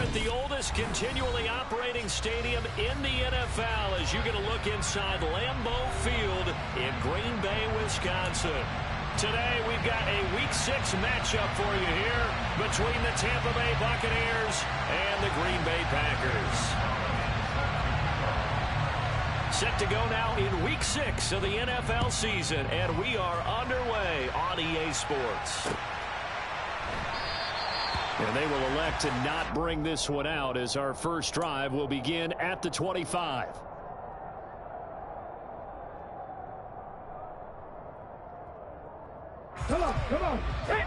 at the oldest continually operating stadium in the NFL as you get a look inside Lambeau Field in Green Bay, Wisconsin. Today, we've got a Week 6 matchup for you here between the Tampa Bay Buccaneers and the Green Bay Packers. Set to go now in Week 6 of the NFL season, and we are underway on EA Sports. And they will elect to not bring this one out as our first drive will begin at the 25. Come on. Hey.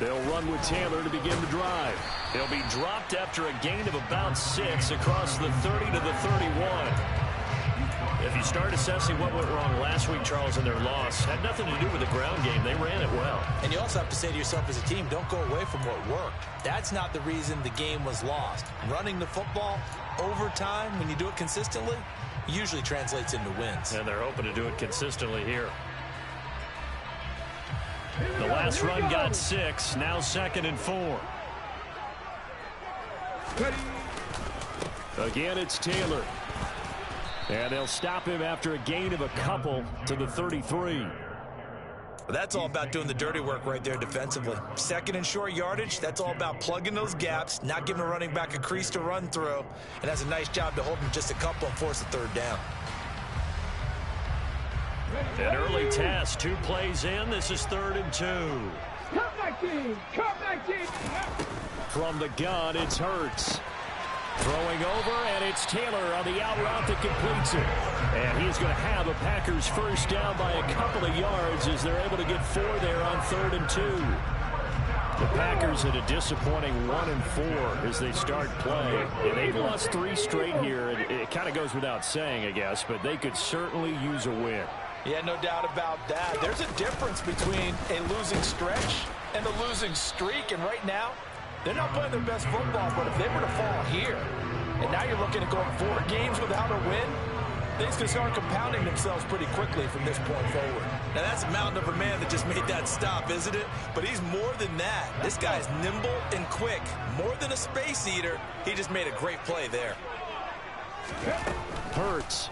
They'll run with Taylor to begin the drive. He'll be dropped after a gain of about 6 across the 30 to the 31. If you start assessing what went wrong last week, Charles, in their loss, had nothing to do with the ground game. They ran it well. And you also have to say to yourself as a team, don't go away from what worked. That's not the reason the game was lost. Running the football over time, when you do it consistently, usually translates into wins. And they're hoping to do it consistently here. The last run got 6, now 2nd and 4. Again, it's Taylor. And they'll stop him after a gain of a couple to the 33. That's all about doing the dirty work right there defensively. 2nd and short yardage, that's all about plugging those gaps, not giving a running back a crease to run through, and that's a nice job to hold him just a couple and force a 3rd down. An early task, 2 plays in. This is 3rd and 2. Come back, team. From the gun, it's Hurts. Throwing over, and it's Taylor on the out route that completes it. And he's going to have a Packers first down by a couple of yards as they're able to get 4 there on 3rd and 2. The Packers at a disappointing 1 and 4 as they start play. And they've lost 3 straight here. It kind of goes without saying, I guess, but they could certainly use a win. Yeah, no doubt about that. There's a difference between a losing stretch and a losing streak, and right now, they're not playing their best football, but if they were to fall here, and now you're looking at going 4 games without a win, things can start compounding themselves pretty quickly from this point forward. Now, that's a mountain of a man that just made that stop, isn't it? But he's more than that. This guy's nimble and quick. More than a space eater, he just made a great play there. Hurts.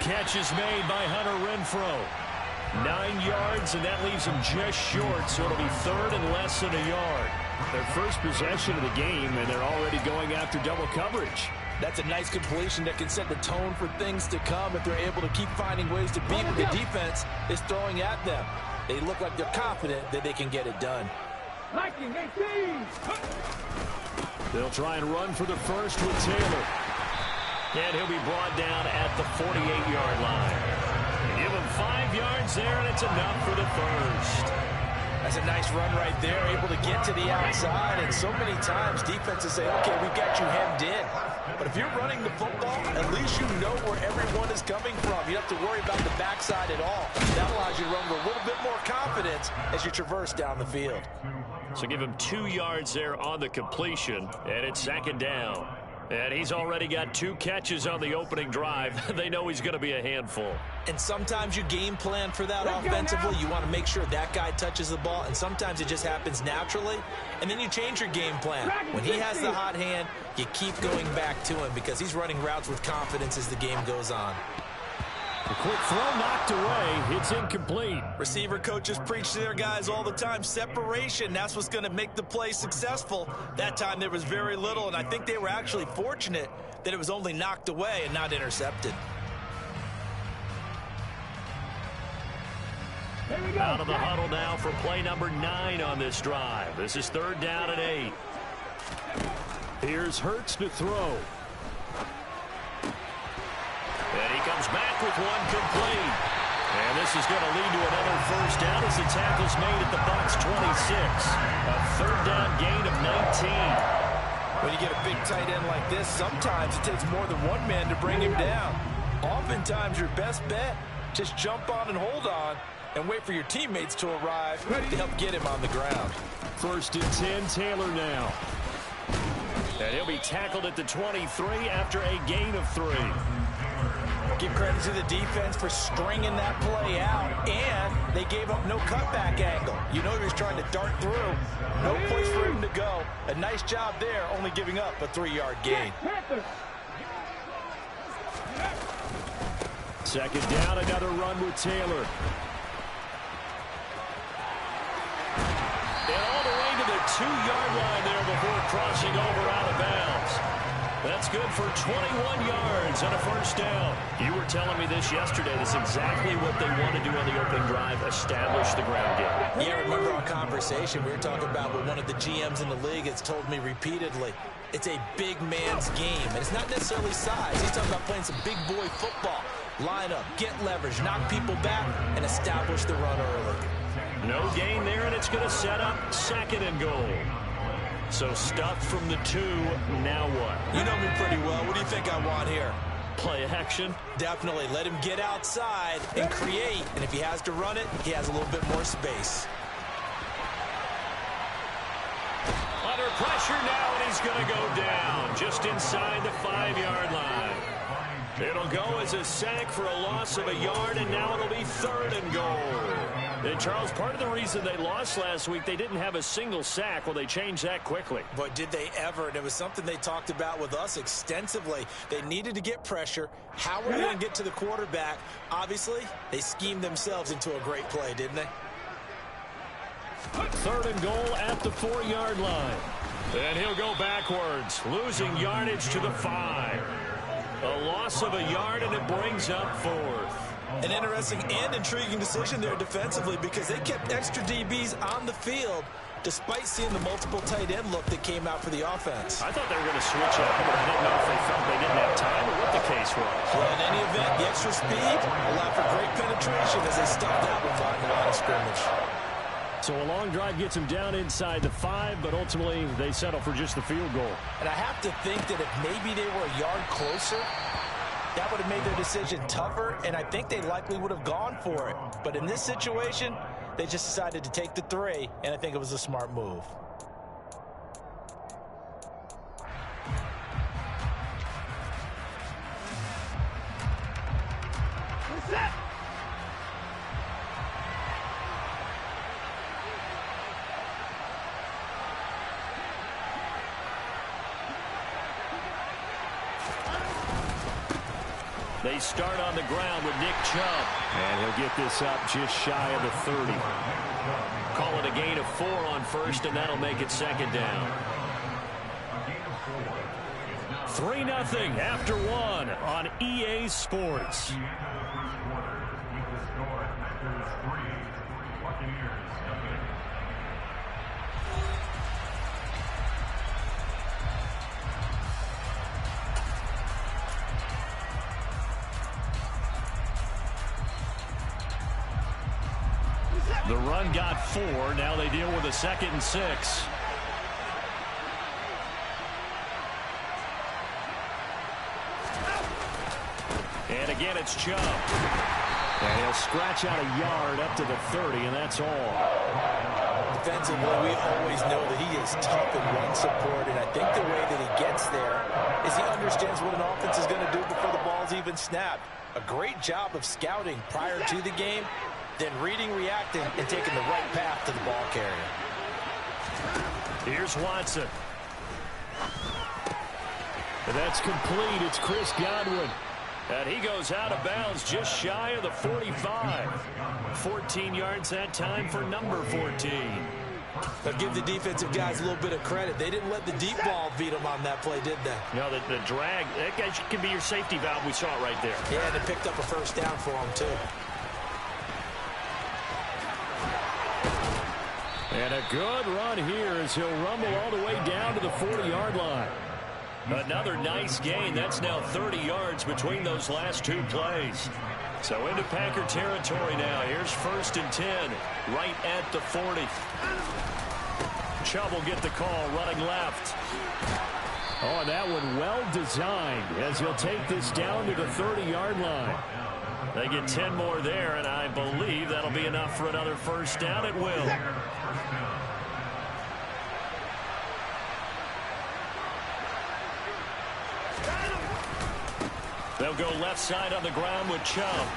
Catch is made by Hunter Renfrow. 9 yards, and that leaves him just short, so it'll be 3rd and less than a yard. Their first possession of the game, and they're already going after double coverage. That's a nice completion that can set the tone for things to come if they're able to keep finding ways to beat what the defense is throwing at them. They look like they're confident that they can get it done. They'll try and run for the first with Taylor. And he'll be brought down at the 48-yard line. Give him 5 yards there, and it's enough for the first. That's a nice run right there, able to get to the outside. And so many times defenses say, okay, we've got you hemmed in. But if you're running the football, at least you know where everyone is coming from. You don't have to worry about the backside at all. That allows you to run with a little bit more confidence as you traverse down the field. So give him 2 yards there on the completion, and it's 2nd down. And he's already got 2 catches on the opening drive. They know he's going to be a handful. And sometimes you game plan for that offensively. You want to make sure that guy touches the ball, and sometimes it just happens naturally. And then you change your game plan. When he has the hot hand, you keep going back to him because he's running routes with confidence as the game goes on. A quick throw knocked away. It's incomplete. Receiver coaches preach to their guys all the time. Separation, that's what's going to make the play successful. That time there was very little, and I think they were actually fortunate that it was only knocked away and not intercepted. Out of the huddle now for play number 9 on this drive. This is 3rd down and 8. Here's Hurts to throw. And he comes back with one complete. And this is going to lead to another first down as the tackle's made at the Bucs 26. A 3rd down gain of 19. When you get a big tight end like this, sometimes it takes more than one man to bring him down. Oftentimes your best bet, just jump on and hold on and wait for your teammates to arrive to help get him on the ground. 1st and 10, Taylor now. And he'll be tackled at the 23 after a gain of 3. Give credit to the defense for stringing that play out, and they gave up no cutback angle. You know he was trying to dart through. No place for him to go. A nice job there, only giving up a 3-yard gain. Second down, another run with Taylor. And all the way to the 2-yard line there before crossing over out of bounds. That's good for 21 yards and a first down. You were telling me this yesterday. This is exactly what they want to do on the opening drive, establish the ground game. Yeah, remember our conversation. We were talking about what one of the GMs in the league has told me repeatedly. It's a big man's game, and it's not necessarily size. He's talking about playing some big boy football. Line up, get leverage, knock people back, and establish the run early. No gain there, and it's going to set up 2nd and goal. So stuffed from the 2, now what? You know me pretty well. What do you think I want here? Play action? Definitely. Let him get outside and create. And if he has to run it, he has a little bit more space. Under pressure now, and he's going to go down just inside the 5-yard line. It'll go as a sack for a loss of a yard, and now it'll be 3rd and goal. And, Charles, part of the reason they lost last week, they didn't have a single sack. Well, they changed that quickly. But did they ever? And it was something they talked about with us extensively. They needed to get pressure. How were they going to get to the quarterback? Obviously, they schemed themselves into a great play, didn't they? 3rd and goal at the 4-yard line. And he'll go backwards, losing yardage to the 5. A loss of a yard, and it brings up 4th. An interesting and intriguing decision there defensively, because they kept extra DBs on the field despite seeing the multiple tight end look that came out for the offense. I thought they were going to switch up, but I didn't know if they felt they didn't have time or what the case was. Well, in any event, the extra speed allowed for great penetration as they stopped that one behind the line of scrimmage. So a long drive gets them down inside the 5, but ultimately they settle for just the field goal. And I have to think that if maybe they were a yard closer, that would have made their decision tougher, and I think they likely would have gone for it. But in this situation, they just decided to take the 3, and I think it was a smart move. They start on the ground with Nick Chubb. And he'll get this up just shy of the 30. Call it a gain of 4 on 1st, and that'll make it 2nd down. 3-0 after 1 on EA Sports. The run got 4. Now they deal with a 2nd and 6. And again, it's Chubb. And he'll scratch out a yard up to the 30, and that's all. Defensively, we always know that he is tough in run support, and I think the way that he gets there is he understands what an offense is going to do before the ball's even snapped. A great job of scouting prior to the game, then reading, reacting, and taking the right path to the ball carrier. Here's Watson. And that's complete. It's Chris Godwin. And he goes out of bounds just shy of the 45. 14 yards that time for number 14. But give the defensive guys a little bit of credit. They didn't let the deep ball beat them on that play, did they? No, the drag, that guy can be your safety valve. We saw it right there. Yeah, and it picked up a first down for him, too. And a good run here as he'll rumble all the way down to the 40-yard line. Another nice gain. That's now 30 yards between those last 2 plays. So into Packer territory now. Here's 1st and 10, right at the 40. Chubb will get the call, running left. Oh, and that one well designed as he'll take this down to the 30-yard line. They get 10 more there, and I believe that'll be enough for another first down. It will. They'll go left side on the ground with Chubb.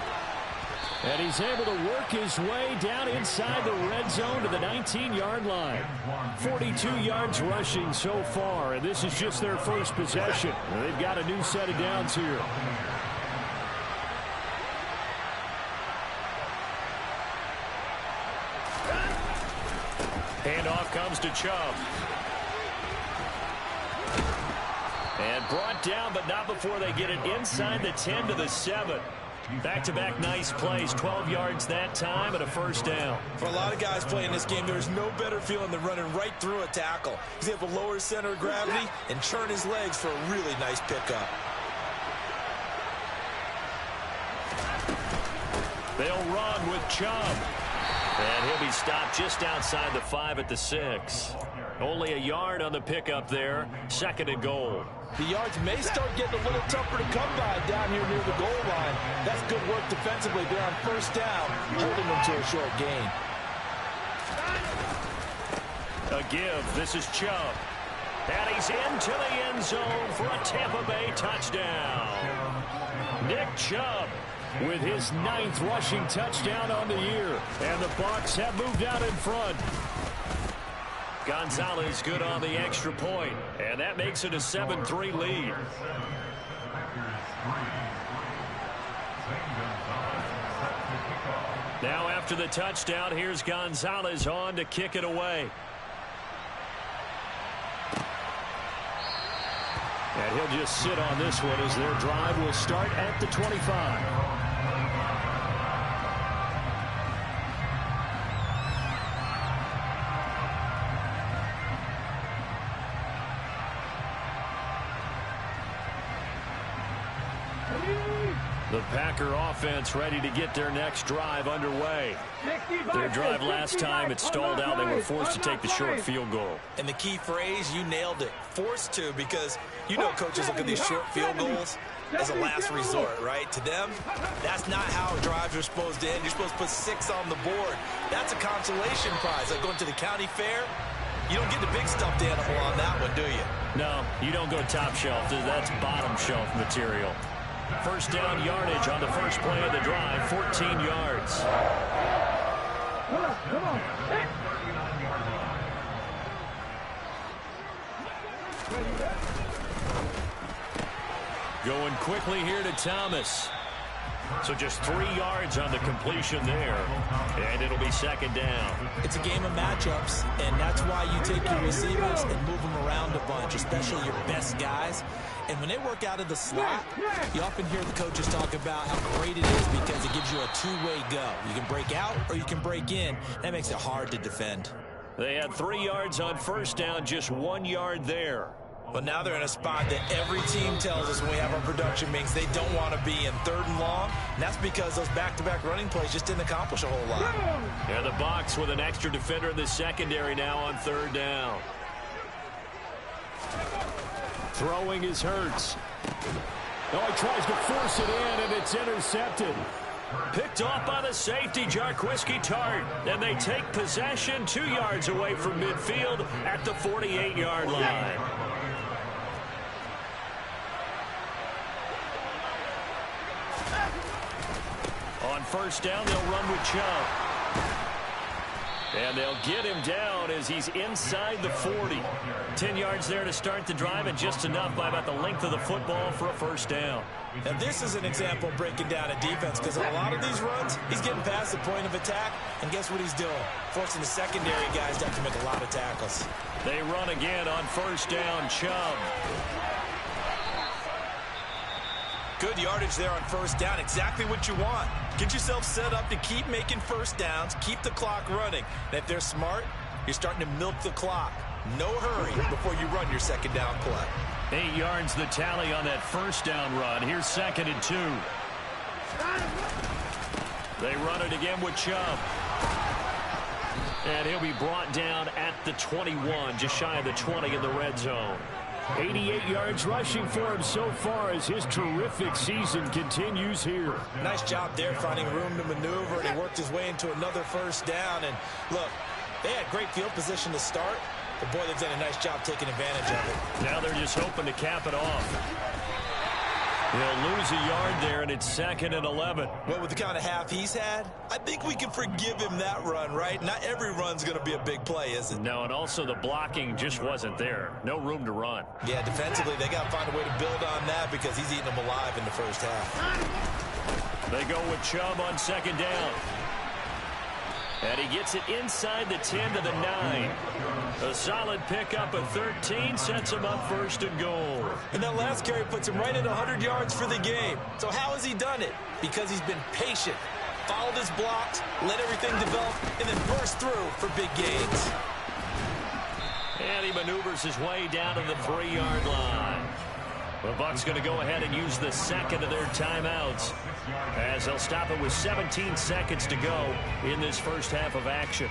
And he's able to work his way down inside the red zone to the 19-yard line. 42 yards rushing so far, and this is just their first possession. They've got a new set of downs here. Handoff comes to Chubb. And brought down, but not before they get it inside the 10 to the 7. Back-to-back nice plays, 12 yards that time and a first down. For a lot of guys playing this game, there's no better feeling than running right through a tackle. He's able to lower his center of gravity and churn his legs for a really nice pickup. They'll run with Chubb. And he'll be stopped just outside the 5 at the 6. Only a yard on the pickup there. 2nd and goal. The yards may start getting a little tougher to come by down here near the goal line. That's good work defensively. They're on first down, holding them to a short gain. A give. This is Chubb. And he's into the end zone for a Tampa Bay touchdown. Nick Chubb with his 9th rushing touchdown on the year. And the Bucs have moved out in front. Gonzalez good on the extra point, and that makes it a 7-3 lead. Now after the touchdown, here's Gonzalez on to kick it away. And he'll just sit on this one as their drive will start at the 25. The Packer offense ready to get their next drive underway. Their drive last time, it stalled out. They were forced to take the short field goal. And the key phrase, you nailed it, forced to, because you know coaches look at these short field goals as a last resort, right? To them, that's not how drives are supposed to end. You're supposed to put 6 on the board. That's a consolation prize. Like going to the county fair, you don't get the big stuffed animal on that one, do you? No, you don't go top shelf. That's bottom shelf material. First down yardage on the first play of the drive, 14 yards. Come on. Hey. Going quickly here to Thomas. So just 3 yards on the completion there. And it'll be 2nd down. It's a game of matchups, and that's why you take your receivers and move them around a bunch, especially your best guys. And when they work out of the slot, you often hear the coaches talk about how great it is because it gives you a two-way go. You can break out or you can break in. That makes it hard to defend. They had 3 yards on first down, just 1 yard there. But now they're in a spot that every team tells us when we have our production meetings they don't want to be in 3rd and long. And that's because those back-to-back running plays just didn't accomplish a whole lot. And the Bucs with an extra defender in the secondary now on 3rd down. Throwing is Hurts. Oh, he tries to force it in, and it's intercepted. Picked off by the safety, Jarquiski Tart. And they take possession 2 yards away from midfield at the 48-yard line. On first down, they'll run with Chubb. And they'll get him down as he's inside the 40. 10 yards there to start the drive, and just enough by about the length of the football for a first down. Now, this is an example of breaking down a defense because on a lot of these runs, he's getting past the point of attack, and guess what he's doing? Forcing the secondary guys to have to make a lot of tackles. They run again on first down, Chubb. Good yardage there on first down. Exactly what you want. Get yourself set up to keep making first downs, keep the clock running. And if they're smart, you're starting to milk the clock. No hurry before you run your second down play. 8 yards the tally on that first down run. Here's 2nd and 2. They run it again with Chubb. And he'll be brought down at the 21, just shy of the 20 in the red zone. 88 yards rushing for him so far as his terrific season continues here. Nice job there finding room to maneuver, and he worked his way into another first down. And look, they had great field position to start, but boy, they've done a nice job taking advantage of it. Now they're just hoping to cap it off. He'll lose a yard there, and it's 2nd and 11. Well, with the kind of half he's had, I think we can forgive him that run, right? Not every run's going to be a big play, is it? No, and also the blocking just wasn't there. No room to run. Yeah, defensively, they got to find a way to build on that because he's eating them alive in the first half. They go with Chubb on 2nd down. And he gets it inside the 10 to the 9. A solid pickup of 13 sets him up 1st and goal. And that last carry puts him right at 100 yards for the game. So how has he done it? Because he's been patient, followed his blocks, let everything develop, and then burst through for big gains. And he maneuvers his way down to the 3-yard line. The Bucs going to go ahead and use the second of their timeouts, as they'll stop it with 17 seconds to go in this first half of action.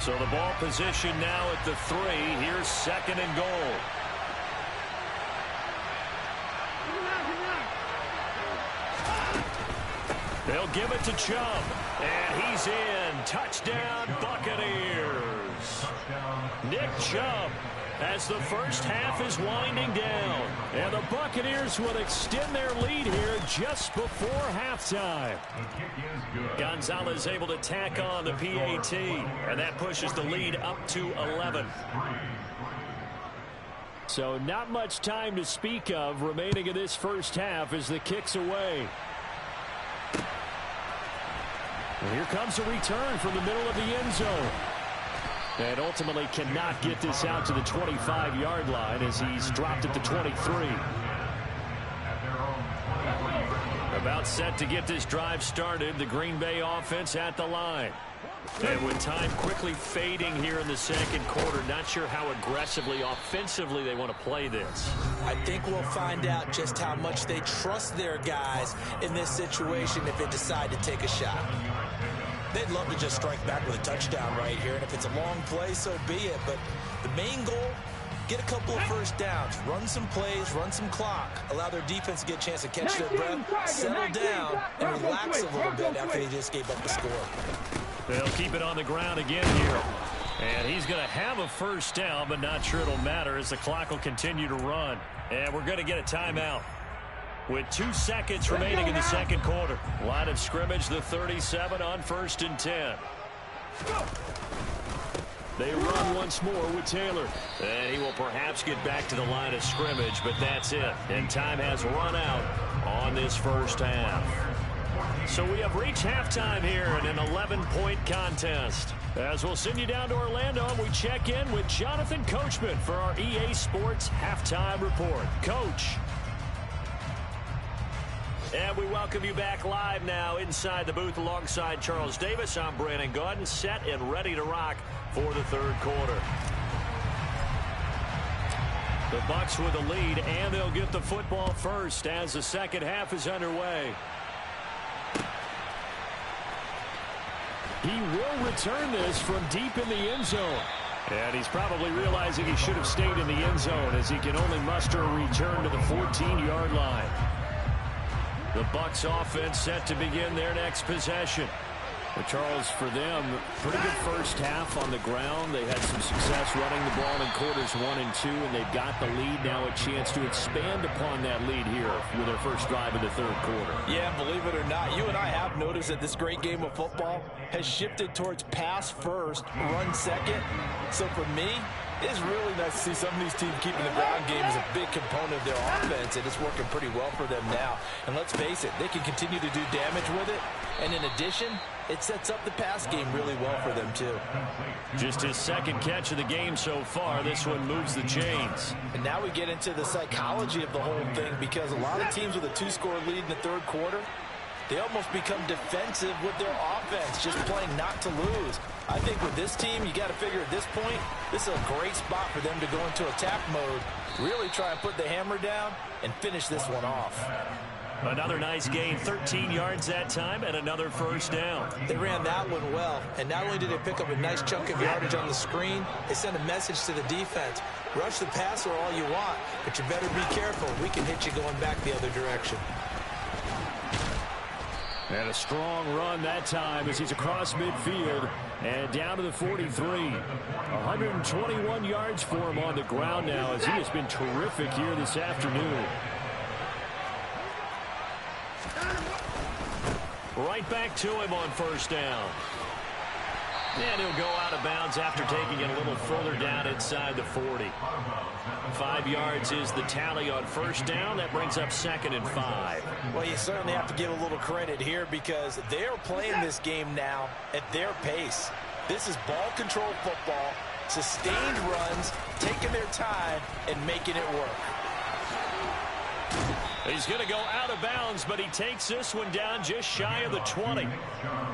So the ball position now at the 3. Here's 2nd and goal. They'll give it to Chubb, and he's in. Touchdown, Buccaneers. Nick Chubb, as the first half is winding down. And the Buccaneers will extend their lead here just before halftime. Gonzalez able to tack on the PAT, and that pushes the lead up to 11. So not much time to speak of remaining in this first half as the kick's away. And here comes a return from the middle of the end zone. And ultimately cannot get this out to the 25-yard line as he's dropped at the 23. About set to get this drive started, the Green Bay offense at the line. And with time quickly fading here in the second quarter, not sure how aggressively, offensively they want to play this. I think we'll find out just how much they trust their guys in this situation if they decide to take a shot. They'd love to just strike back with a touchdown right here, and if it's a long play, so be it. But the main goal, get a couple of first downs, run some plays, run some clock, allow their defense to get a chance to catch their breath, settle down, and relax a little bit after they just gave up the score. They'll keep it on the ground again here. And he's going to have a first down, but not sure it'll matter as the clock will continue to run. And we're going to get a timeout with 2 seconds remaining in the second quarter. Line of scrimmage, the 37 on 1st and 10. They run once more with Taylor. And he will perhaps get back to the line of scrimmage, but that's it. And time has run out on this first half. So we have reached halftime here in an 11-point contest. As we'll send you down to Orlando, and we check in with Jonathan Coachman for our EA Sports Halftime Report. Coach. And we welcome you back live now inside the booth alongside Charles Davis. I'm Brandon Gaudin, set and ready to rock for the third quarter. The Bucs with the lead, and they'll get the football first as the second half is underway. He will return this from deep in the end zone. And he's probably realizing he should have stayed in the end zone as he can only muster a return to the 14-yard line. The Bucs offense set to begin their next possession. But Charles, for them, pretty good first half on the ground. They had some success running the ball in quarters 1 and 2, and they've got the lead now, a chance to expand upon that lead here with their first drive of the third quarter. Yeah, believe it or not, you and I have noticed that this great game of football has shifted towards pass first, run second. So for me, it's really nice to see some of these teams keeping the ground game as a big component of their offense, and it's working pretty well for them now. And let's face it, they can continue to do damage with it. And in addition, it sets up the pass game really well for them, too. Just his second catch of the game so far. This one moves the chains. And now we get into the psychology of the whole thing, because a lot of teams with a 2-score lead in the third quarter, they almost become defensive with their offense, just playing not to lose. I think with this team, you got to figure at this point, this is a great spot for them to go into attack mode, really try and put the hammer down and finish this one off. Another nice gain, 13 yards that time, and another first down. They ran that one well, and not only did they pick up a nice chunk of yardage on the screen, they sent a message to the defense. Rush the passer all you want, but you better be careful. We can hit you going back the other direction. And a strong run that time as he's across midfield and down to the 43. 121 yards for him on the ground now as he has been terrific here this afternoon. Right back to him on first down. And he'll go out of bounds after taking it a little further down inside the 40. 5 yards is the tally on first down. That brings up 2nd and 5. Well, you certainly have to give a little credit here because they're playing this game now at their pace. This is ball control football, sustained runs, taking their time, and making it work. He's going to go out of bounds, but he takes this one down just shy of the 20.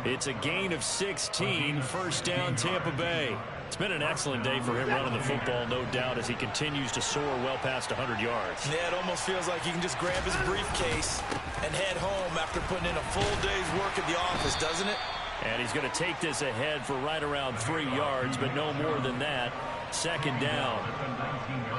It's a gain of 16, first down Tampa Bay. It's been an excellent day for him running the football, no doubt, as he continues to soar well past 100 yards. Yeah, it almost feels like he can just grab his briefcase and head home after putting in a full day's work at the office, doesn't it? And he's going to take this ahead for right around 3 yards, but no more than that. 2nd down.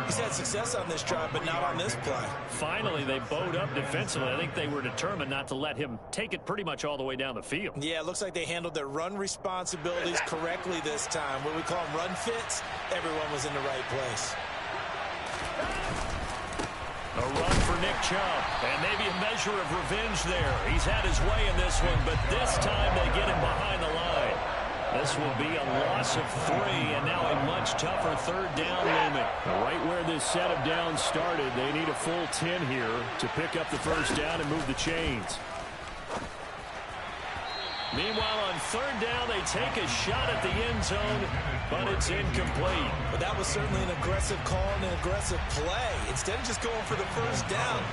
He's had success on this drive, but not on this play. Finally, they bowed up defensively. I think they were determined not to let him take it pretty much all the way down the field. Yeah, it looks like they handled their run responsibilities correctly this time. What we call them run fits, everyone was in the right place. A run for Nick Chubb, and maybe a measure of revenge there. He's had his way in this one, but this time they get him behind the line. This will be a loss of 3, and now a much tougher 3rd down looming. Right where this set of downs started, they need a full 10 here to pick up the first down and move the chains. Meanwhile, on 3rd down, they take a shot at the end zone, but it's incomplete. But that was certainly an aggressive call and an aggressive play. Instead of just going for the first down,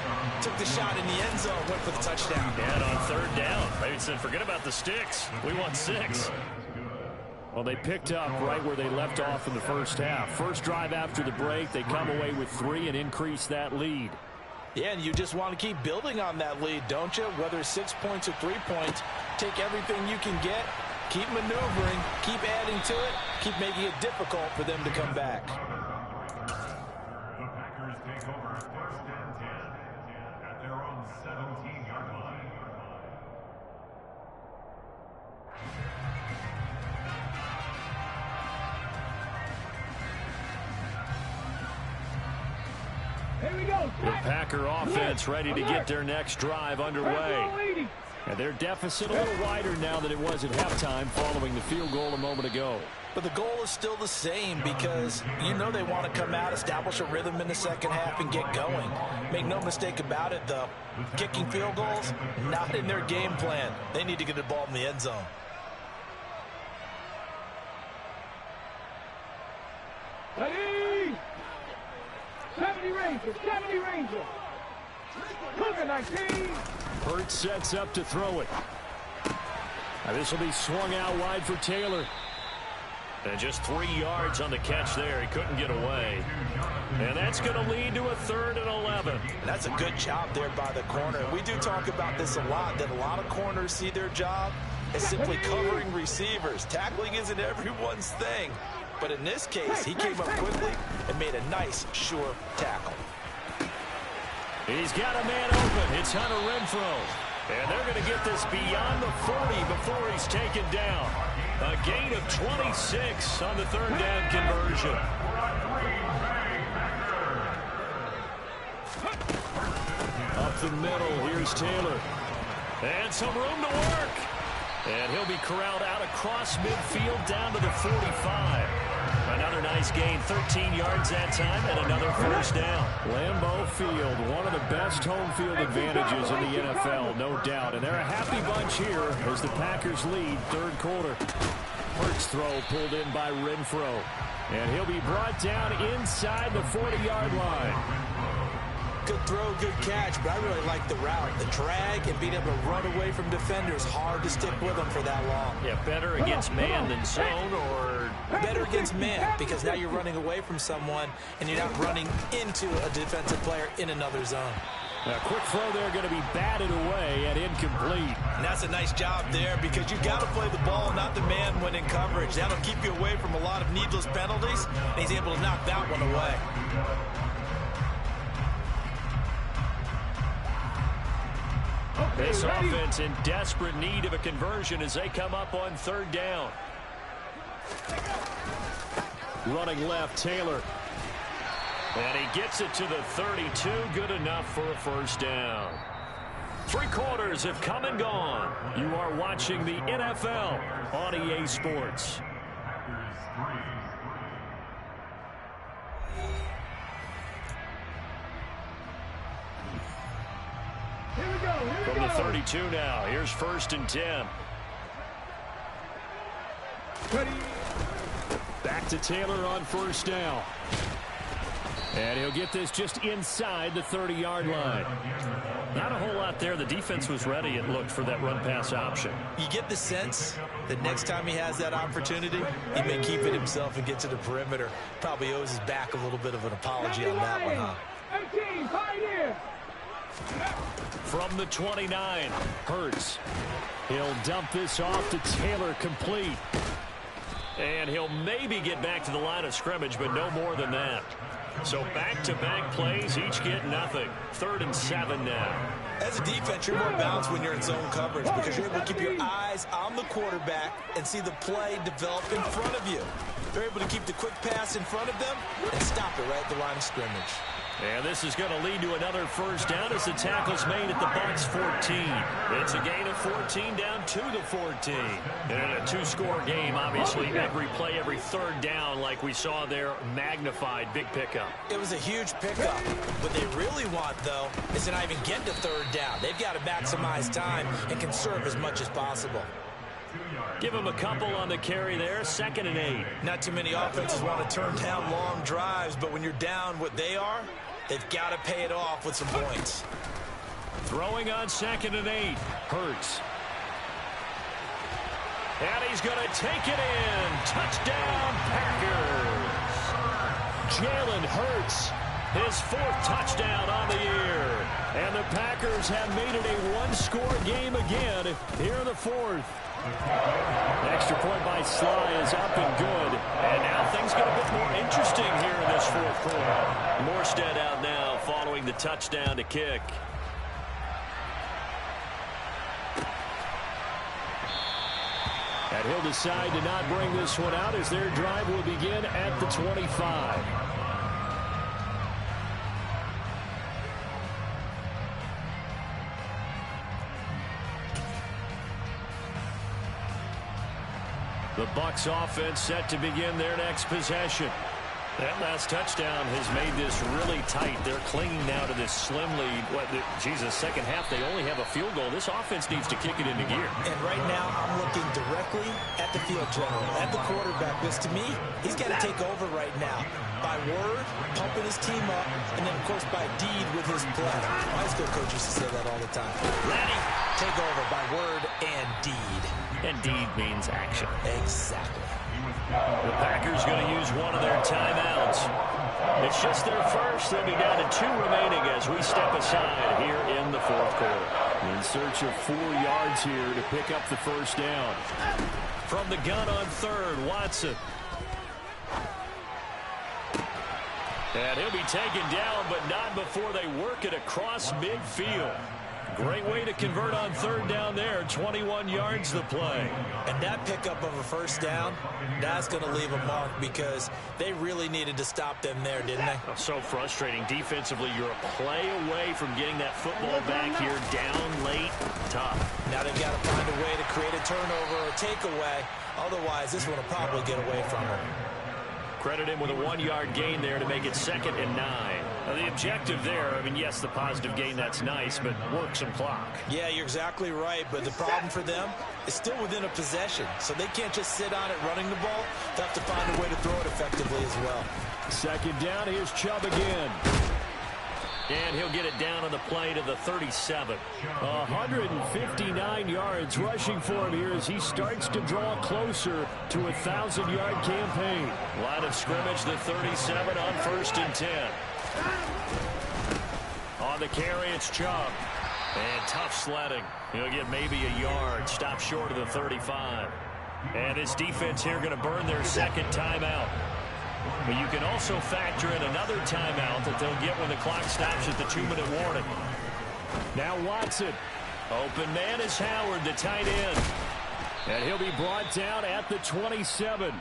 took the shot in the end zone, went for the touchdown. And on 3rd down, maybe said, forget about the sticks. We want 6. Well, they picked up right where they left off in the first half. First drive after the break, they come away with 3 and increase that lead. Yeah, and you just want to keep building on that lead, don't you? Whether 6 points or 3 points, take everything you can get, keep maneuvering, keep adding to it, keep making it difficult for them to come back. The Packers take over 1st and 10 at their own 17-yard line. Here we go. The Packer offense ready to get their next drive underway. And their deficit a little wider now than it was at halftime following the field goal a moment ago. But the goal is still the same because you know they want to come out, establish a rhythm in the second half, and get going. Make no mistake about it, though. Kicking field goals, not in their game plan. They need to get the ball in the end zone. Ready? 70 Rangers, 70 Rangers. Cougar 19. Hurts sets up to throw it. Now this will be swung out wide for Taylor. And just 3 yards on the catch there. He couldn't get away. And that's going to lead to a 3rd and 11. That's a good job there by the corner. We do talk about this a lot, that a lot of corners see their job as simply covering receivers. Tackling isn't everyone's thing. But in this case, he came up quickly and made a nice, sure tackle. He's got a man open. It's Hunter Renfrow. And they're going to get this beyond the 40 before he's taken down. A gain of 26 on the 3rd down conversion. Up the middle, here's Taylor. And some room to work. And he'll be corralled out across midfield down to the 45. Another nice gain, 13 yards that time, and another first down. Lambeau Field, one of the best home field advantages in the NFL, no doubt. And they're a happy bunch here as the Packers lead 3rd quarter. Hurts throw pulled in by Renfrow. And he'll be brought down inside the 40-yard line. Good throw, good catch, but I really like the route. The drag and being able to run away from defenders, hard to stick with them for that long. Yeah, better against man than zone, or better against man, because now you're running away from someone and you're not running into a defensive player in another zone. A quick throw there going to be batted away and incomplete. And that's a nice job there because you've got to play the ball, not the man when in coverage. That'll keep you away from a lot of needless penalties, and he's able to knock that one away. This offense in desperate need of a conversion as they come up on third down. Running left, Taylor. And he gets it to the 32. Good enough for a first down. 3 quarters have come and gone. You are watching the NFL on EA Sports. Here we go. From the 32 now, here's 1st and 10. Back to Taylor on 1st down. And he'll get this just inside the 30-yard line. Not a whole lot there. The defense was ready, it looked, for that run-pass option. You get the sense that next time he has that opportunity, he may keep it himself and get to the perimeter. Probably owes his back a little bit of an apology on that one, huh? 18, pioneer. From the 29, Hurts. He'll dump this off to Taylor, complete. And he'll maybe get back to the line of scrimmage, but no more than that. So back-to-back plays, each get nothing. 3rd and 7 now. As a defense, you're more balanced when you're in zone coverage because you're able to keep your eyes on the quarterback and see the play develop in front of you. They're able to keep the quick pass in front of them and stop it right at the line of scrimmage. And this is going to lead to another first down as the tackle's made at the Bucs 14. It's a gain of 14 down to the 14. And in a 2-score game, obviously, every play, every 3rd down, like we saw there, magnified. Big pickup. It was a huge pickup. What they really want, though, is to not even get to 3rd down. They've got to maximize time and conserve as much as possible. Give him a couple on the carry there. 2nd and 8. Not too many offenses want to turn down long drives, but when you're down what they are, they've got to pay it off with some points. Throwing on 2nd and 8. Hurts. And he's going to take it in. Touchdown, Packers. Jalen Hurts, his 4th touchdown on the year. And the Packers have made it a 1-score game again here in the 4th. Extra point by Sly is up and good. And now things get a bit more interesting here in this 4th quarter. Morstead out now following the touchdown to kick. And he'll decide to not bring this one out as their drive will begin at the 25. The Bucs offense set to begin their next possession. That last touchdown has made this really tight. They're clinging now to this slim lead. Second half, they only have a field goal. This offense needs to kick it into gear. And right now, I'm looking directly at the field general, at the quarterback. Because to me, he's got to take over right now. By word, pumping his team up, and then, of course, by deed with his play. My high school coach used to say that all the time. Ready, take over by word and deed. And deed means action. Exactly. The Packers going to use one of their timeouts. It's just their first. They'll be down to 2 remaining as we step aside here in the 4th quarter. In search of 4 yards here to pick up the first down. From the gun on 3rd, Watson. And he'll be taken down, but not before they work it across midfield. Great way to convert on 3rd down there. 21 yards the play. And that pickup of a first down, that's going to leave a mark because they really needed to stop them there, didn't they? So frustrating. Defensively, you're a play away from getting that football back here. Down late, tough. Now they've got to find a way to create a turnover or takeaway. Otherwise, this one will probably get away from them. Credit him with a 1-yard gain there to make it 2nd and 9. Now, the objective there, yes, the positive gain, that's nice, but work some clock. Yeah, you're exactly right, but the problem for them is still within a possession, so they can't just sit on it running the ball. They have to find a way to throw it effectively as well. 2nd down, here's Chubb again. And he'll get it down on the play to the 37. 159 yards rushing for him here as he starts to draw closer to a 1,000-yard campaign. Line of scrimmage, the 37 on 1st and 10. On the carry, it's Chubb. And tough sledding. He'll get maybe a yard. Stop short of the 35. And this defense here going to burn their 2nd timeout. But you can also factor in another timeout that they'll get when the clock stops at the 2-minute warning. Now Watson. Open man is Howard, the tight end. And he'll be brought down at the 27.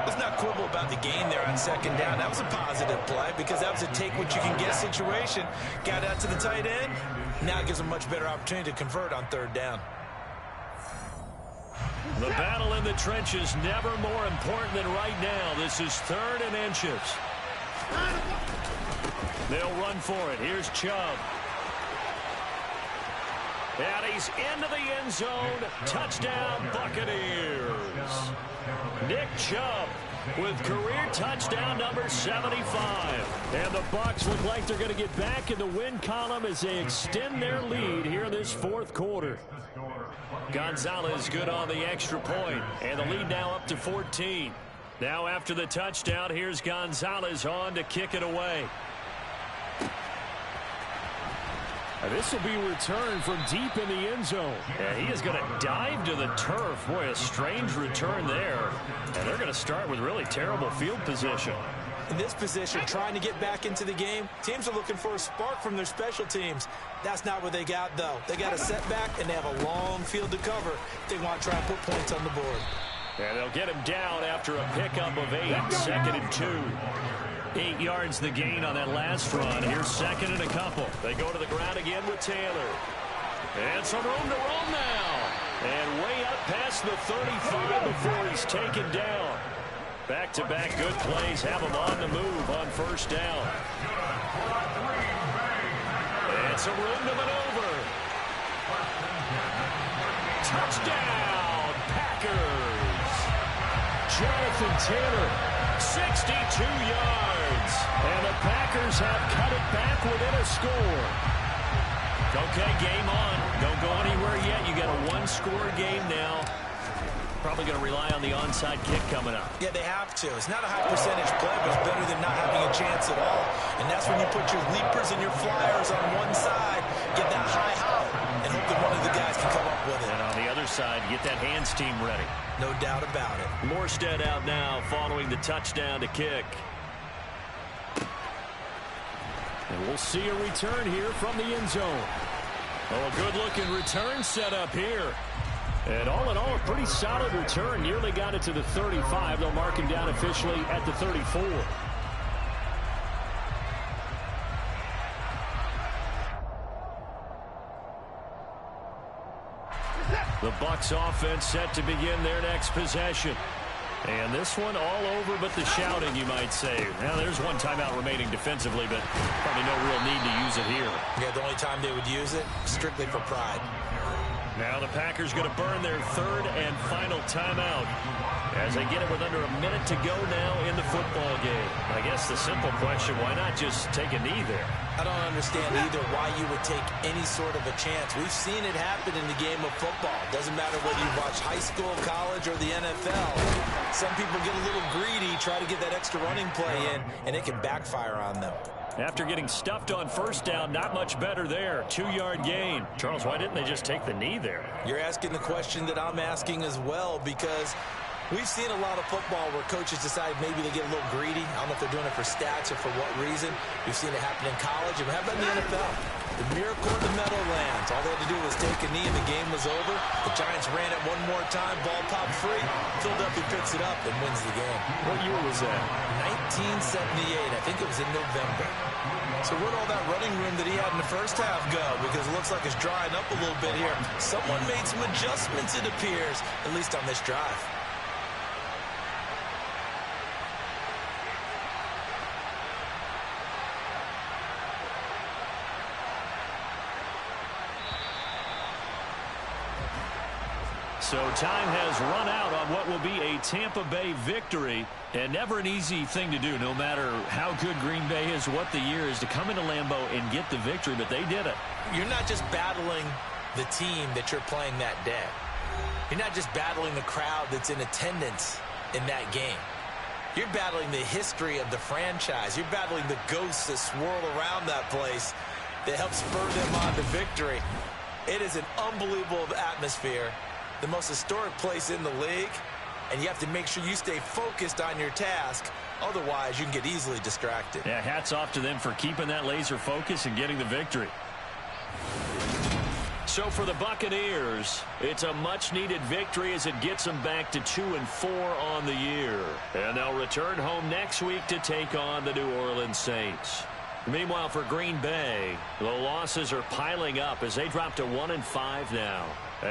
Let's not quibble about the gain there on second down. That was a positive play because that was a take-what-you-can-get situation. Got out to the tight end. Now it gives them a much better opportunity to convert on third down. The battle in the trenches never more important than right now. This is 3rd and inches. They'll run for it. Here's Chubb. And he's into the end zone. Touchdown, Buccaneers. Nick Chubb with career touchdown number 75. And the Bucs look like they're going to get back in the win column as they extend their lead here in this 4th quarter. Gonzalez good on the extra point, and the lead now up to 14. Now after the touchdown, here's Gonzalez on to kick it away. This will be returned from deep in the end zone. And he is going to dive to the turf. Boy, a strange return there. And they're going to start with really terrible field position. In this position, trying to get back into the game, teams are looking for a spark from their special teams. That's not what they got, though. They got a setback, and they have a long field to cover if they want to try and put points on the board. And they'll get him down after a pickup of 8, 2nd and 2. 8 yards the gain on that last run. Here's 2nd and a couple. They go to the ground again with Taylor. And some room to roam now. And way up past the 35 before he's taken down. Back-to-back good plays have him on the move on first down. And some room to maneuver. Touchdown, Packers. Jonathan Taylor, 62 yards. And the Packers have cut it back within a score. Okay, game on. Don't go anywhere yet. You got a 1-score game now. Probably going to rely on the onside kick coming up. Yeah, they have to. It's not a high percentage play, but it's better than not having a chance at all. And that's when you put your leapers and your flyers on one side, get that high hop, and hope that one of the guys can come up with it. And on the other side, get that hands team ready. No doubt about it. Morstead out now following the touchdown to kick. And we'll see a return here from the end zone. Oh, a good-looking return set up here. And all in all, a pretty solid return. Nearly got it to the 35. They'll mark him down officially at the 34. The Bucs offense set to begin their next possession. And this one all over but the shouting, you might say. Now, there's one timeout remaining defensively, but probably no real need to use it here. Yeah, the only time they would use it, strictly for pride. Now the Packers going to burn their 3rd and final timeout as they get it with under a minute to go now in the football game. I guess the simple question, why not just take a knee there? I don't understand either why you would take any sort of a chance. We've seen it happen in the game of football. Doesn't matter whether you watch high school, college, or the NFL. Some people get a little greedy, try to get that extra running play in, and it can backfire on them. After getting stuffed on first down, not much better there. 2-yard gain. Charles, why didn't they just take the knee there? You're asking the question that I'm asking as well, because we've seen a lot of football where coaches decide maybe they get a little greedy. I don't know if they're doing it for stats or for what reason. We've seen it happen in college. And how about in the NFL? The miracle in the Meadowlands. All they had to do was take a knee and the game was over. The Giants ran it one more time. Ball popped free. Philadelphia picks it up and wins the game. What year was that? 1978. I think it was in November. So where'd all that running room that he had in the first half go? Because it looks like it's drying up a little bit here. Someone made some adjustments, it appears, at least on this drive. So time has run out on what will be a Tampa Bay victory. And never an easy thing to do, no matter how good Green Bay is, what the year is, to come into Lambeau and get the victory. But they did it. You're not just battling the team that you're playing that day. You're not just battling the crowd that's in attendance in that game. You're battling the history of the franchise. You're battling the ghosts that swirl around that place that help spur them on to victory. It is an unbelievable atmosphere. The most historic place in the league, and you have to make sure you stay focused on your task. Otherwise, you can get easily distracted. Yeah, hats off to them for keeping that laser focus and getting the victory. So for the Buccaneers, it's a much-needed victory as it gets them back to 2-4 on the year. And they'll return home next week to take on the New Orleans Saints. Meanwhile, for Green Bay, the losses are piling up as they drop to 1-5 now.